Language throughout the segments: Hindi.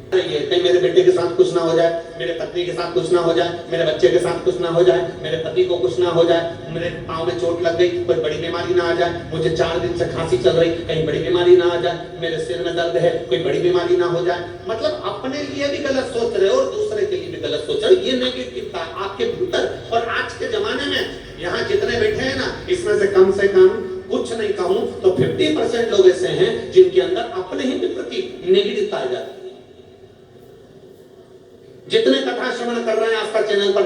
कहीं मेरे बेटे के साथ कुछ ना हो जाए, मेरे पत्नी के साथ कुछ ना हो जाए, मेरे बच्चे के साथ कुछ ना हो जाए, मेरे पति को कुछ ना हो जाए, मेरे पाँव में चोट लग गई, कोई बड़ी बीमारी ना आ जाए, मुझे 4 दिन से खांसी चल रही, कहीं बड़ी बीमारी ना आ जाए, मेरे सिर में दर्द है, कोई बड़ी बीमारी ना हो जाए। मतलब अपने लिए भी गलत सोच रहे हो और दूसरे के लिए भी गलत सोच रहे हो। ये नेगेटिव आपके भीतर। और आज के जमाने में यहाँ जितने बैठे हैं ना, इसमें से कम कुछ नहीं कहूं तो 50% लोग ऐसे हैं जिनके अंदर अपने ही प्रति नेगेटिवता आ जाती है। जितने कथा श्रवण कर रहे हैं आस्था चैनल पर,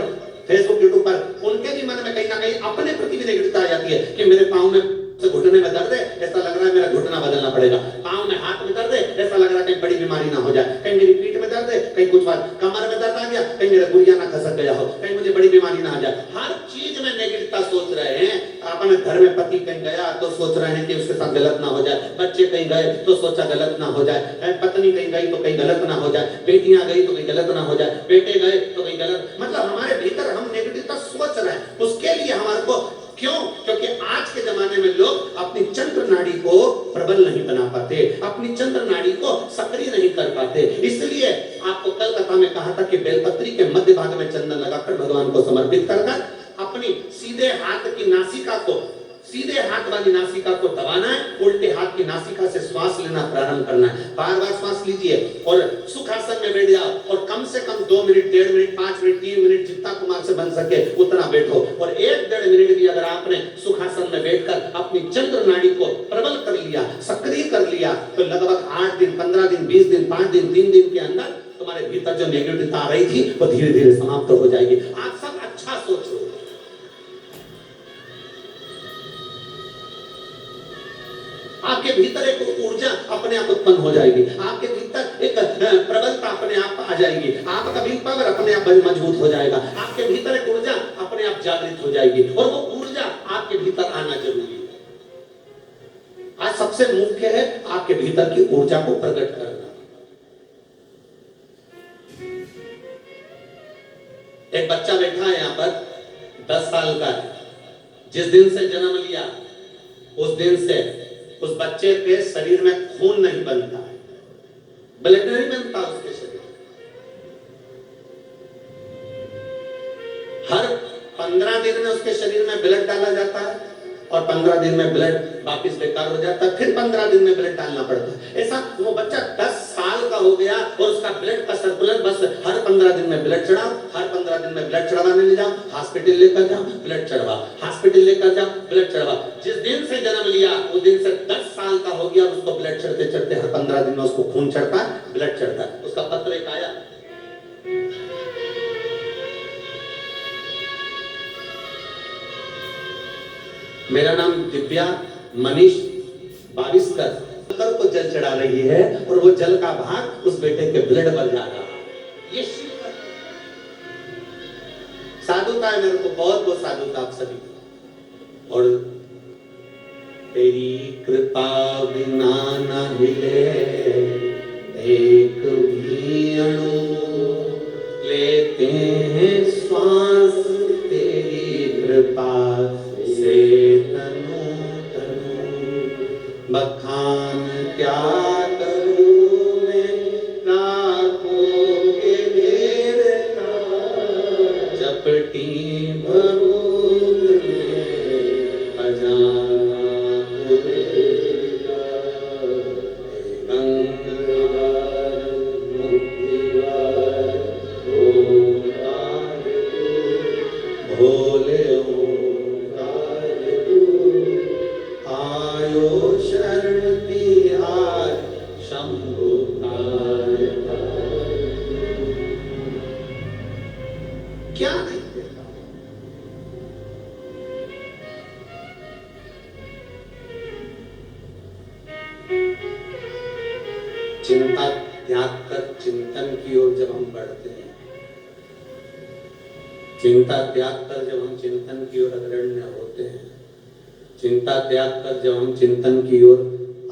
फेसबुक, यूट्यूब पर, उनके भी मन में कहीं ना कहीं अपने प्रति भी नेगेटिवता आ जाती है कि मेरे पाँव में घुटने में दर्द है, ऐसा लग रहा है मेरा घुटना बदलना पड़ेगा। पाँव में, हाथ में दर्द है, ऐसा लग रहा है कहीं बड़ी बीमारी ना हो जाए, कहीं मेरी पीठ में दर्द है, कहीं कुछ बात, कमर में दर्द आ गया, कहीं मेरा गुड़िया ना खसक गया हो, कहीं मुझे बड़ी बीमारी ना आ जाए। हर चीज में नेगेटिवता सोच रहे हैं। अपने घर में पति कहीं गया तो सोच रहे हैं कि उसके साथ गलत ना हो जाए, बच्चे कहीं गए तो सोचा गलत ना हो जाए, पत्नी कहीं गई तो कहीं गलत ना हो जाए, बेटियां गई तो कहीं गलत ना हो जाए, बेटे गए तो कहीं गलत। मतलब हमारे भीतर हम नेगेटिवता सोच रहे हैं। उसके लिए हमारे को क्यों? क्योंकि आज के जमाने में लोग अपनी चंद्र नाड़ी को प्रबल नहीं बना पाते, अपनी चंद्र नाड़ी को सक्रिय नहीं कर पाते। इसलिए आपको कल कथा में कहा था कि बेलपत्री के मध्य भाग में चंदन लगाकर भगवान को समर्पित कर अपनी सीधे हाथ की नासिका को, सीधे हाथ वाली नासिका को दबाना है, उल्टे हाथ की नासिका से श्वास लेना प्रारंभ करना है। बार बार श्वास लीजिए और सुखासन में बैठ जाओ और कम से कम 2 मिनट, 1.5 मिनट, 5 मिनट, 3 मिनट, जितना कुमार से बन सके उतना बैठो। और 1-1.5 मिनट भी अगर आपने सुखासन में बैठकर अपनी चंद्र नाड़ी को प्रबल कर लिया, सक्रिय कर लिया, तो लगभग 8 दिन, 15 दिन, 20 दिन, 5 दिन, 3 दिन के अंदर तुम्हारे भीतर जो नेगेटिविटी आ रही थी वो धीरे धीरे समाप्त हो जाएगी। आप सब अच्छा सोचो। आपके भीतर एक ऊर्जा अपने आप उत्पन्न हो जाएगी, आपके भीतर एक प्रबलता अपने आप आ जाएगी, आपका भी पावर अपने आप मजबूत हो जाएगा, आपके भीतर एक ऊर्जा अपने आप जागृत हो जाएगी। और वो ऊर्जा आपके भीतर आना जरूरी है। आज सबसे मुख्य है आपके भीतर की ऊर्जा को प्रकट करना। एक बच्चा बैठा है यहाँ पर, 10 साल का है। जिस दिन से जन्म लिया उस दिन से उस बच्चे के शरीर में खून नहीं बनता, ब्लड नहीं बनता उसके शरीर। हर 15 दिन में उसके शरीर में ब्लड डाला जाता है और 15 दिन में ब्लड वापस बेकार हो जाता है, फिर 15 दिन में ब्लड डालना पड़ता है। ऐसा वो बच्चा 10 साल का हो गया और उसका ब्लड का सर्कुलर बस हर 15 दिन में ब्लड चढ़ाओ, हर 15 दिन में ब्लड चढ़वाने ले जाओ, हॉस्पिटल लेकर जाओ, ब्लड चढ़वाओ, हॉस्पिटल लेकर जाओ, ब्लड चढ़वाओ। जिस दिन से जन्म लिया उस दिन से 10 साल का हो गया और उसको ब्लड चढ़ते चढ़ते हर 15 दिन में उसको खून चढ़ता है, ब्लड चढ़ता है। उसका पत्र एक आया, मेरा नाम दिव्या मनीष 22 को जल चढ़ा रही है और वो जल का भाग उस बेटे के ब्लड पर जा रहा है। ये साधुता है, मेरे को बहुत बहुत साधुता आप सभी। और तेरी कृपा बिना न मिले एक भी अणु, लेते हैं श्वास तेरी कृपा से तनु तनु। बखान क्या करूं मैं लाखों के ढेर का, चपटी भरूं खजाना हुएगा। गंगाधर मुक्तिदार ओंकार तू, भोले ओंकार तू, आयो शरण तिहार शंभु काय। क्या नहीं देता? चिंता त्याग कर चिंतन की ओर जब हम बढ़ते हैं, चिंता त्याग कर जब हम चिंतन की ओर अग्रण्य होते हैं, चिंता त्याग कर जब हम चिंतन की ओर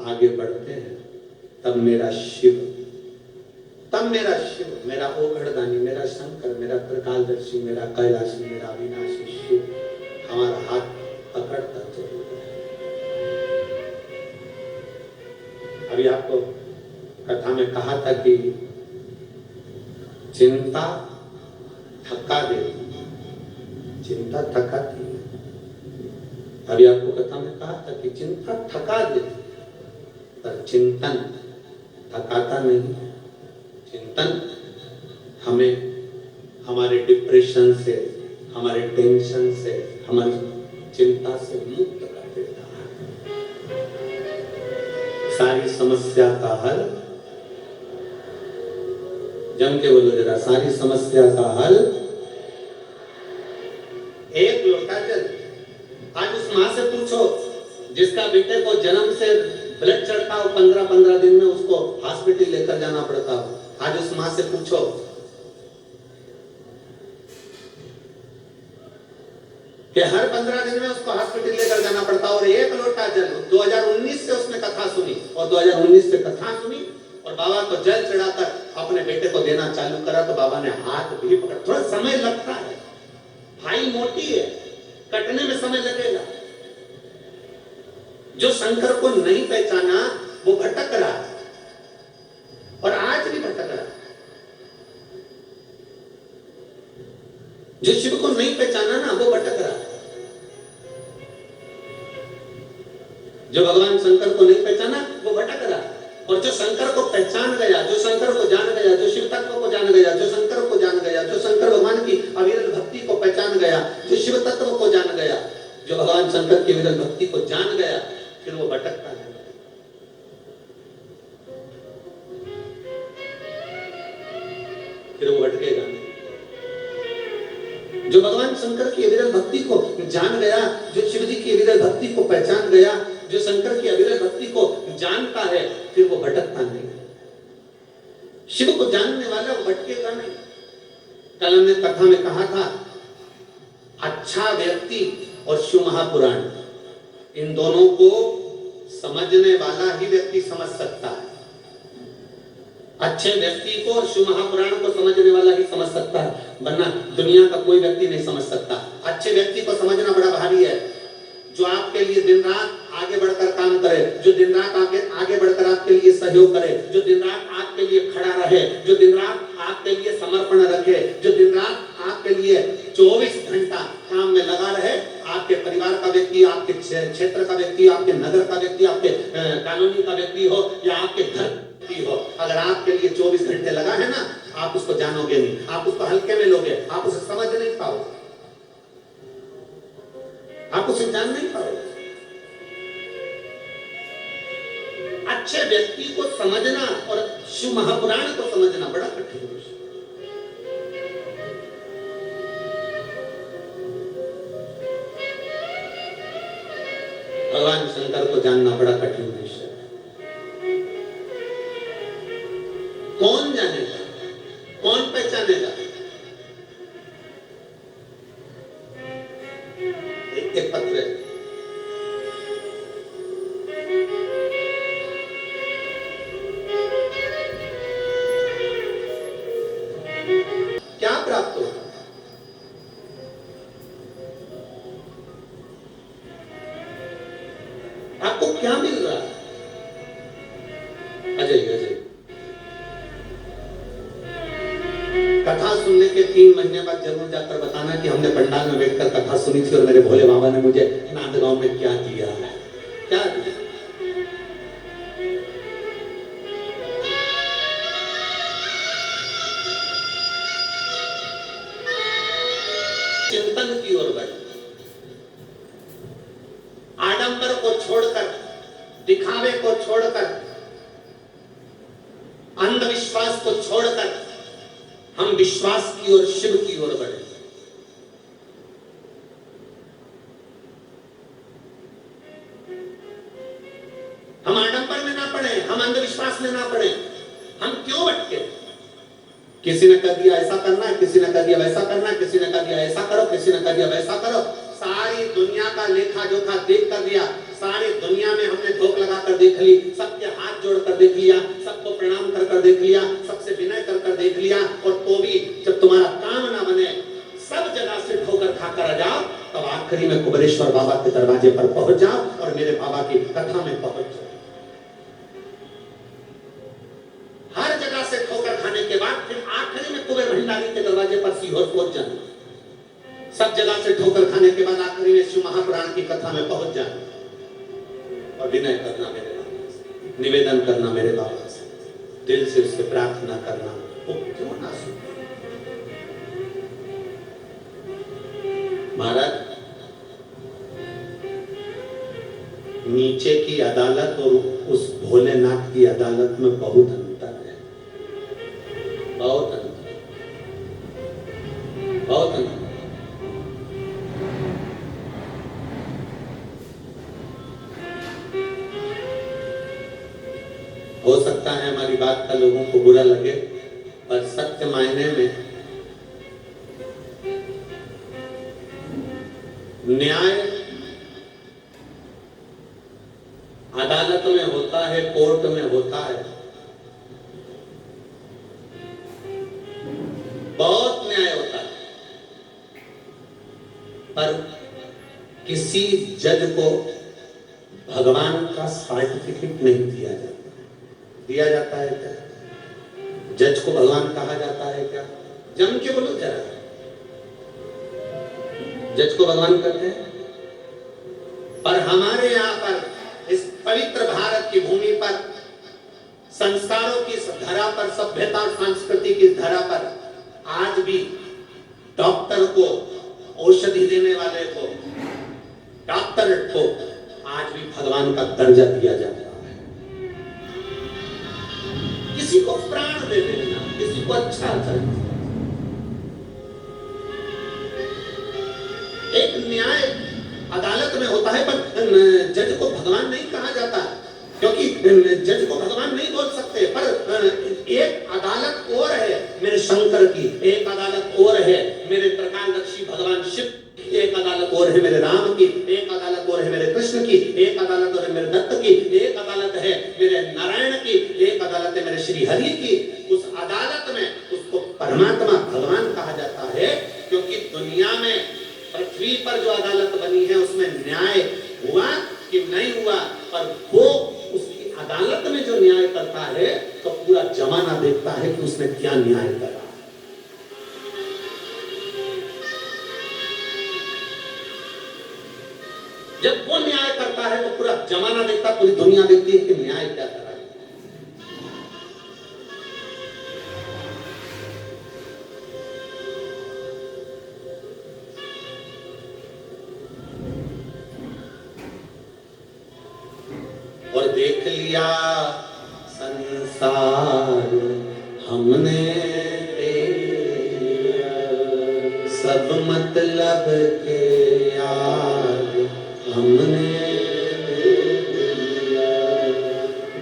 आगे बढ़ते हैं, तब मेरा शिव, मेरा ओघड़दानी, मेरा शंकर, मेरा त्रिकालदर्शी, मेरा कैलाशी, मेरा अविनाशी शिव हमारा हाथ पकड़ता जरूर है। अभी आपको कथा में कहा था कि चिंता थका देती, चिंता थकाती है। अभी आपको कथा में कहा था कि चिंता थका देती, पर चिंतन थकाता नहीं। चिंतन हमें हमारे डिप्रेशन से, हमारे टेंशन से, हमारी चिंता से मुक्त कर देता है। सारी समस्या का हल, जम के बोलो जरा, सारी समस्या का हल एक लोटा जल। आज उस माँ से पूछो जिसका बेटे को जन्म से ब्लड चढ़ता हो, 15-15 दिन में उसको हॉस्पिटल लेकर जाना पड़ता हो। आज उस माँ से पूछो कि हर 15 दिन में उसको हॉस्पिटल लेकर जाना पड़ता और एक लोटा जल। 2019 से उसने कथा सुनी और 2019 से कथा सुनी और बाबा को जल चढ़ाकर अपने बेटे को देना चालू करा तो बाबा ने हाथ भी पकड़ा। थोड़ा समय लगता है, भाई मोटी है, कटने में समय लगेगा। जो शंकर को नहीं पहचाना वो भटक रहा है और आज भी भटक रहा है। जो शिव को नहीं पहचाना ना वो भटक रहा है। जो भगवान शंकर को नहीं पहचाना वो भटक रहा है। और जो शंकर को पहचान गया, जो शंकर को जान गया, जो शिव तत्व को जान गया, जो शंकर को जान गया, जो शंकर भगवान की अविरल भक्ति को पहचान गया, जो शिव तत्व को जान गया, जो भगवान शंकर की अविरल भक्ति को जान गया, फिर वो भटकता नहीं। फिर वो भटकेगा नहीं। जो भगवान शंकर की अविरल भक्ति को जान गया, जो शिव जी की अविरल भक्ति को पहचान गया, जो शंकर की अविरल भक्ति को जानता है, फिर वो भटकता नहीं। शिव को जानने वाला वो भटकेगा नहीं। कल हमने कथा में कहा था, अच्छा व्यक्ति और शिव महापुराण, इन दोनों को समझने वाला ही व्यक्ति समझ सकता है। अच्छे व्यक्ति को और शिव महापुराण को समझने वाला ही समझ सकता है, वरना दुनिया का कोई व्यक्ति नहीं समझ सकता। अच्छे व्यक्ति को समझना बड़ा भारी है, जो आपके लिए दिन रात आगे बढ़कर काम करे, जो दिन रात आगे बढ़कर आपके लिए सहयोग करे, जो दिन रात आपके लिए खड़ा रहे, जो दिन रात आपके लिए समर्पण रखे, जो दिन रात आपके लिए 24 घंटा काम में लगा रहे। आपके परिवार का व्यक्ति, आपके क्षेत्र का व्यक्ति, आपके नगर का व्यक्ति, आपके कॉलोनी का व्यक्ति हो या आपके घर हो, अगर आपके लिए 24 घंटे लगा है ना, आप उसको जानोगे नहीं, आप उसको हल्के में लोगे, आप उसे समझ नहीं पाओगे, आप उसे जान नहीं पाओगे। अच्छे व्यक्ति को समझना और शिव महापुराण को समझना बड़ा कठिन है। भगवान शंकर को जानना बड़ा कठिन विषय है। कौन जानेगा, कौन पहचानेगा? एक पत्र है, क्या प्राप्त होगा? आपको क्या मिल रहा है? अजय अजय कथा सुनने के 3 महीने बाद जरूर जाकर बताना कि हमने पंडाल में बैठकर कथा सुनी थी और मेरे भोले बाबा ने मुझे नांदगांव में क्या दिया है। क्या दिया? चिंतन की ओर बढ़े, आडंबर को छोड़कर, दिखावे को छोड़कर, अंधविश्वास को छोड़कर हम विश्वास की ओर, शिव की ओर बढ़े। हम आडंबर में ना पड़े, हम अंधविश्वास में ना पड़े। हम क्यों भटके? किसी ने कह दिया ऐसा करना है, किसी ने कह दिया वैसा करना है, किसी ने कह दिया ऐसा करो, किसी ने कह दिया वैसा करो। सारी दुनिया का लेखा जोखा देख कर दिया, सारी दुनिया में हमने धोख लगा कर देख ली, सबके हाथ जोड़ कर देख लिया, सबको प्रणाम कर कर देख लिया, सबसे विनय कर कर देख लिया, और तो भी जब तुम्हारा काम ना बने, सब जगह से ठोकर खाकर आ जाओ, तब आखिरी में कुबेरेश्वर बाबा के दरवाजे पर पहुंच जाओ और मेरे बाबा की कथा में पहुंच जाओ। हर जगह से ठोकर खाने के बाद फिर आखिरी में कुबेर भंडारी के दरवाजे पर सीहोर पहुंच जाना, सब जगह से ठोकर खाने के बाद आखिरी में शिव महापुराण की कथा में पहुंच जाना और विनय करना मेरे बाबा से, निवेदन करना मेरे बाबा से, दिल से उससे प्रार्थना करना, वो क्यों ना सुने। महाराज, नीचे की अदालत और उस भोलेनाथ की अदालत में बहुत अंतर है, बहुत अंतर, बहुत अंतर। हो सकता है हमारी बात का लोगों को बुरा लगे, पर सत्य मायने में न्याय अदालत में होता है, कोर्ट में होता है, बहुत न्याय होता है, पर किसी जज को भगवान का सर्टिफिकेट नहीं दिया जाता। दिया जाता है क्या? जज को भगवान कहा जाता है क्या? जम के बोलो जरा, जज को भगवान कहते हैं? पर हमारे यहाँ पर इस पवित्र भारत की भूमि पर, संस्कारों की धरा पर, सभ्यता और संस्कृति की धरा पर आज भी डॉक्टर को, औषधि देने वाले को, डॉक्टर को आज भी भगवान का दर्जा दिया जाता है। किसी को प्राण दे देना, किसी को अच्छा करना, एक न्याय अदालत में होता है, पर जज को भगवान नहीं कहा जाता, क्योंकि जज को भगवान नहीं बोल सकते। पर एक अदालत और है मेरे शंकर की, एक अदालत और है मेरे त्रिकालदर्शी भगवान शिव, एक अदालत और है मेरे राम की, एक अदालत और है मेरे कृष्ण की, एक अदालत और है मेरे दत्त की, एक अदालत है मेरे नारायण की, एक अदालत है मेरे श्री हरि की। उस अदालत में उसको परमात्मा भगवान कहा जाता है, क्योंकि दुनिया में, पृथ्वी पर जो अदालत बनी है उसमें न्याय हुआ कि नहीं हुआ, पर वो उसकी अदालत में जो न्याय करता है तो पूरा जमाना देखता है कि उसने क्या न्याय करा। जब वो न्याय करता है तो पूरा जमाना देखता, पूरी दुनिया देखती है कि न्याय क्या करा है। और देख लिया संसार हमने सब मतलब के यार हमने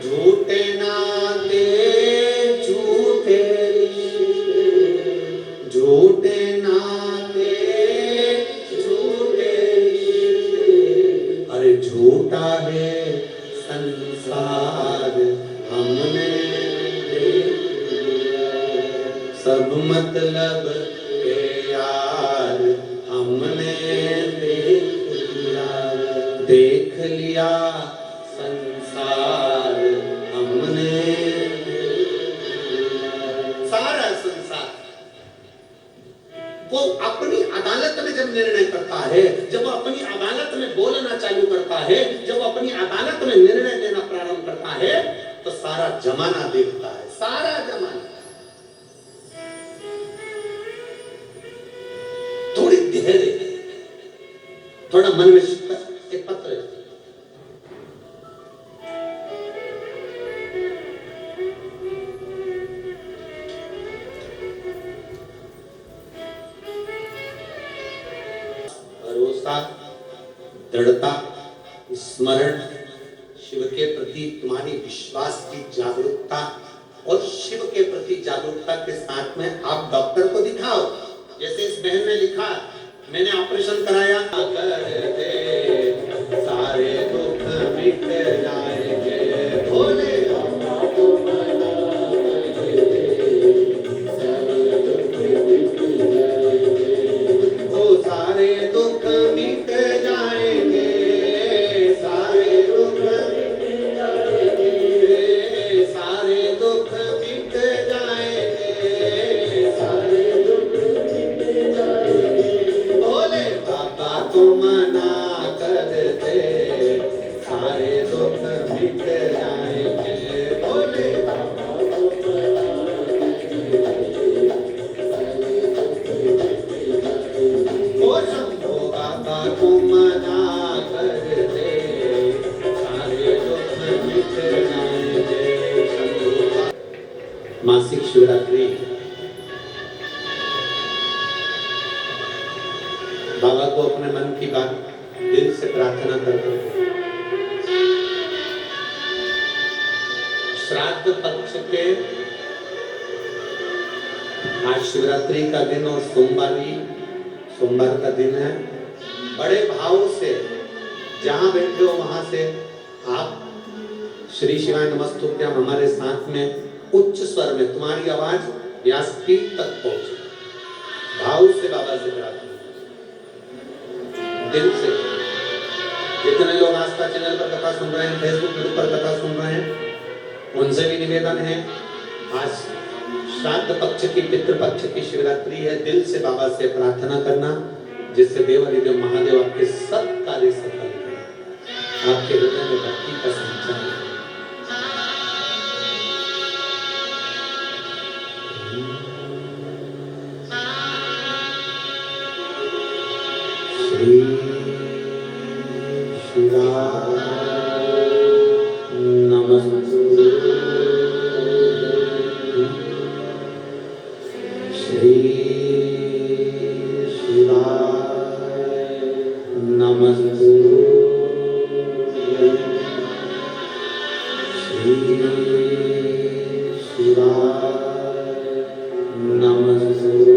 झूठे नाते झूठे रिश्ते, झूठे नाते झूठे रिश्ते, अरे झूठा है संसार हमने देख लिया, सब मतलब के यार हमने देख लिया संसार हमने, सारा संसार वो अपनी अदालत में जब निर्णय करता है, जब वो अपनी अदालत में बोलना चालू करता है, जब वो अपनी अदालत में निर्णय देना प्रारंभ करता है, तो सारा जमाना देखता है, सारा जमाना। थोड़ी धैर्य, थोड़ा मन में एक पत्र है, भरोसा, दृढ़ता, स्मरण, शिव के प्रति तुम्हारी विश्वास की जागरूकता, और शिव के प्रति जागरूकता के साथ में आप डॉक्टर को दिखाओ। जैसे इस बहन ने लिखा, मैंने ऑपरेशन कराया, सारे दुख मिट जाएंगे भोले, वो सारे दुख मिट जाएंगे, सारे दुख मिट जाएंगे, सारे दुख मिट जाएंगे, सारे मासिक शिवरात्रि बाबा को अपने मन की बात दिल से प्रार्थना करते हैं। श्राद्ध पक्ष के आज शिवरात्रि का दिन और सोमवार का दिन है। बड़े भाव से जहां बैठे हो वहां से आप श्री शिवाय नमस्तुभ्यम हमारे साथ में उच्च स्वर में तुम्हारी आवाज व्यासपीठ तक पहुंचे, भाव से बाबा से प्रार्थना दिल से। जितने लोग आस्था चैनल पर कथा सुन रहे हैं, फेसबुक यूट्यूब पर कथा सुन रहे हैं, उनसे भी निवेदन है, आज श्राद्ध पक्ष की पितृपक्ष की शिवरात्रि है। दिल से बाबा से प्रार्थना करना जिससे देवाधिदेव महादेव आपके सब कार्य सफल करें, आपके हृदय में भक्ति का संचार हो। श्री शिवाय नमस्तुभ्यं, श्री शिवाय नमस्तुभ्यं, श्री शिवाय नमस्तुभ्यं,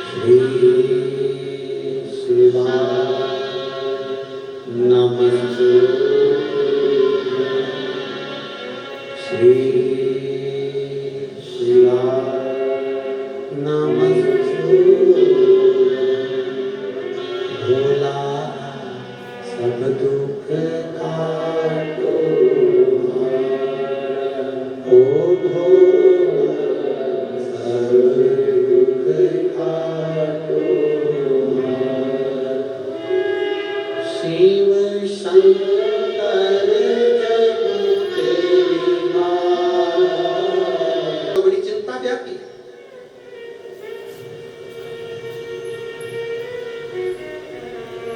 श्री शिवाय नमस्तुभ्यं, श्री शिवाय नमस्तुभ्यं। भोला सब दुख काटो, ओ भोला सब दुख काटो, शिव शंकर जग तेरी माया। तो बड़ी चिंता व्यापी।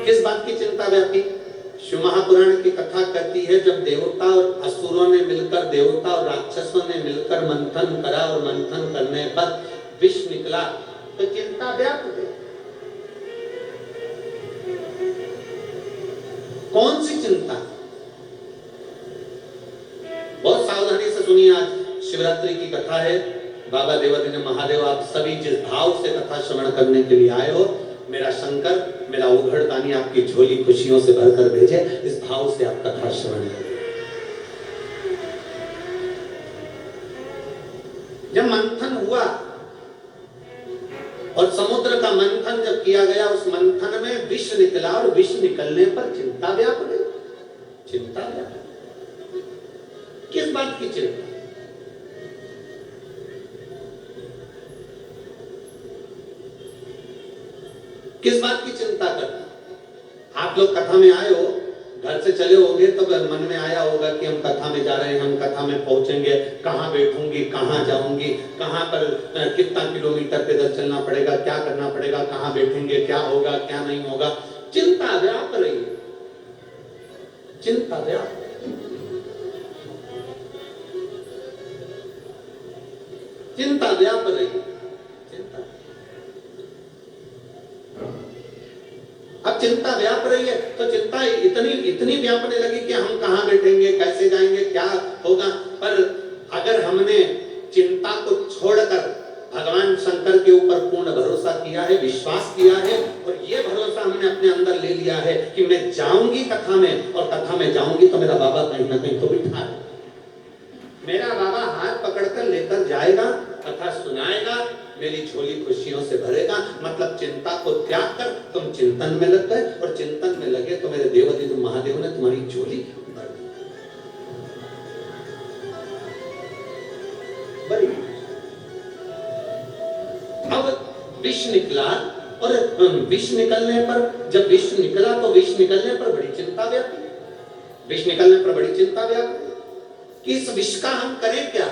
किस बात की चिंता व्यापी? शिव महापुराण की कथा कहती है जब देवता और असुरों ने मिलकर, देवता और राक्षसों ने मिलकर मंथन करा और मंथन करने पर विष निकला तो चिंता व्याप गई। कौन सी चिंता? बहुत सावधानी से सुनिए, आज शिवरात्रि की कथा है। बाबा देवाधिदेव महादेव आप सभी जिस भाव से कथा श्रवण करने के लिए आए हो, मेरा शंकर, मेरा उघड़ दानी आपकी झोली खुशियों से भरकर भेजे। इस भाव से आप कथा श्रवण करें। जब मंथन हुआ और समुद्र का मंथन जब किया गया, उस मंथन में विष निकला और विष निकलने पर चिंता व्याप गई। चिंता व्याप, किस बात की चिंता? किस बात की चिंता करते? आप लोग कथा में आए हो, घर से चले होंगे तो मन में आया होगा कि हम कथा में जा रहे हैं, हम कथा में पहुंचेंगे, कहाँ बैठूंगी, कहाँ जाऊंगी, कहाँ पर कितना किलोमीटर पैदल चलना पड़ेगा, क्या करना पड़ेगा, कहाँ बैठेंगे, क्या होगा, क्या नहीं होगा। चिंता व्याप रही है, चिंता व्याप। चिंता व्याप रही, चिंता। अब चिंता व्याप रही है तो चिंता इतनी व्यापने लगी कि हम कहाँ बैठेंगे, कैसे जाएंगे, क्या होगा। पर अगर हमने चिंता को छोड़कर भगवान शंकर के ऊपर पूर्ण भरोसा किया है, विश्वास किया है, और ये भरोसा हमने अपने अंदर ले लिया है कि मैं जाऊंगी कथा में, और कथा में जाऊंगी तो मेरा बाबा कहीं ना कहीं तो बिठा है। मेरा बाबा हाथ पकड़कर लेकर जाएगा, कथा सुनाएगा, मेरी झोली खुशियों से भरेगा। मतलब चिंता को त्याग कर तुम चिंतन में लग गए, और चिंतन में लगे तो मेरे देवाधिदेव महादेव ने तुम्हारी झोली भर दी। अब विष निकला, और विष निकलने पर, जब विष निकला तो विष निकलने पर बड़ी चिंता व्यापी। विष निकलने पर बड़ी चिंता व्यापी कि इस विष का हम करें क्या।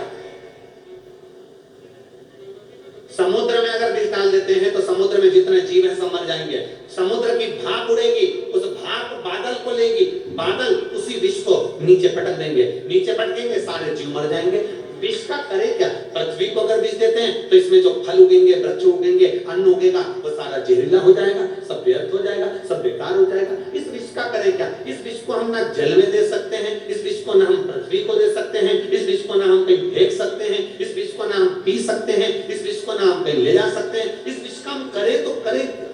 समुद्र में अगर विष डाल देते हैं तो समुद्र में जितने जीव हैं सब मर जाएंगे। समुद्र की भाप उड़ेगी, उस भाप बादल बादल को लेगी, बादल उसी विष को नीचे पटक देंगे, नीचे पटकेंगे, सारे जीव मर जाएंगे। विष का करे क्या? पृथ्वी को अगर विष देते हैं तो इसमें जो फल उगेंगे, वृक्ष उगेंगे, अन्न उगेगा, वो सारा जहरीला हो जाएगा, सब व्यर्थ हो जाएगा, सब बेकार हो जाएगा। इस विष का करे क्या? इस विष को हम ना जल में दे सकते हैं, इस विष को ना हम पृथ्वी को दे सकते हैं, इस विष को ना हम कहीं फेंक सकते हैं, इस विष को ना हम पी सकते हैं, इस विष को ना हम कहीं ले जा सकते हैं। इस विष का हम करे तो करे क्या?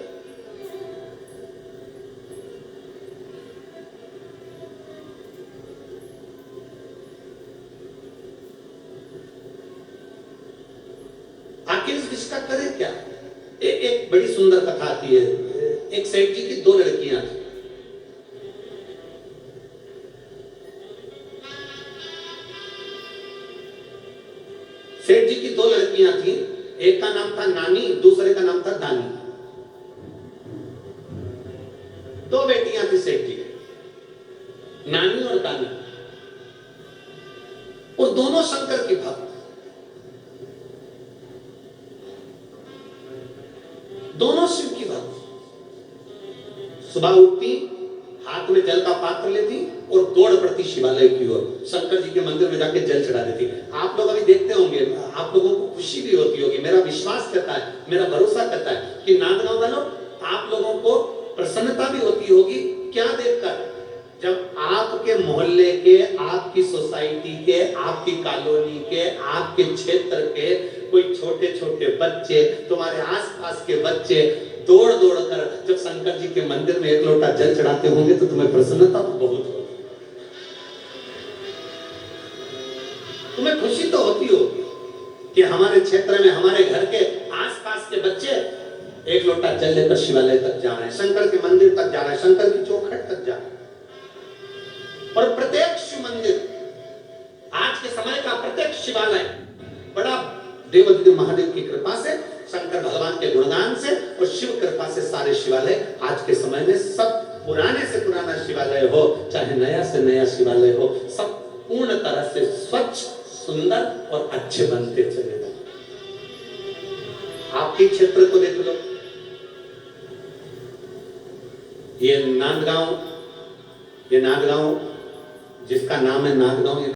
आखिर इस विष का करे क्या? एक बड़ी सुंदर कथा आती है। एक सेठ जी की दो लड़कियां थी। सेठ जी की दो लड़कियां थी, एक का नाम था नानी, दूसरे का नाम था दानी। दो बेटियां थी सेठ जी, नानी और दानी, और दोनों शंकर की भक्त। दोनों शिव की भक्त। सुबह उठती, हाथ में जल का पात्र लेती और दौड़ पड़ती शिवालय की ओर, शंकर जी के मंदिर में जाके जल चढ़ा देती। आप लोग अभी देखते होंगे, आप लोगों को खुशी भी होती होगी, मेरा विश्वास करता है, मेरा भरोसा करता है कि नांदगांव वालों, आप लोगों को प्रसन्नता भी होती होगी। क्या देखकर? जब आपके मोहल्ले के, आपकी सोसाइटी के, आपकी कॉलोनी के, आपके क्षेत्र के कोई छोटे छोटे बच्चे, तुम्हारे आसपास के बच्चे दौड़ दौड़ कर जब शंकर जी के मंदिर में एक लोटा जल चढ़ाते होंगे तो तुम्हें प्रसन्नता तो बहुत होगी, तुम्हें खुशी तो होती होगी कि हमारे क्षेत्र में, हमारे घर के आसपास के बच्चे एक लोटा जल लेकर शिवालय तक जा रहे हैं, शंकर के मंदिर तक जा रहे हैं, शंकर की चौखट तक जा रहे हैं। और प्रत्येक शिव मंदिर, आज के समय का प्रत्येक शिवालय बड़ा देवाधिदेव महादेव की कृपा से, शंकर भगवान के गुणगान से और शिव कृपा से सारे शिवालय आज के समय में, सब पुराने से पुराना शिवालय हो चाहे नया से नया शिवालय हो, सब पूर्ण तरह से स्वच्छ, सुंदर और अच्छे बनते चले जाए। आपके क्षेत्र को देख लो, ये नांदगांव जिसका नाम है नांदगांव,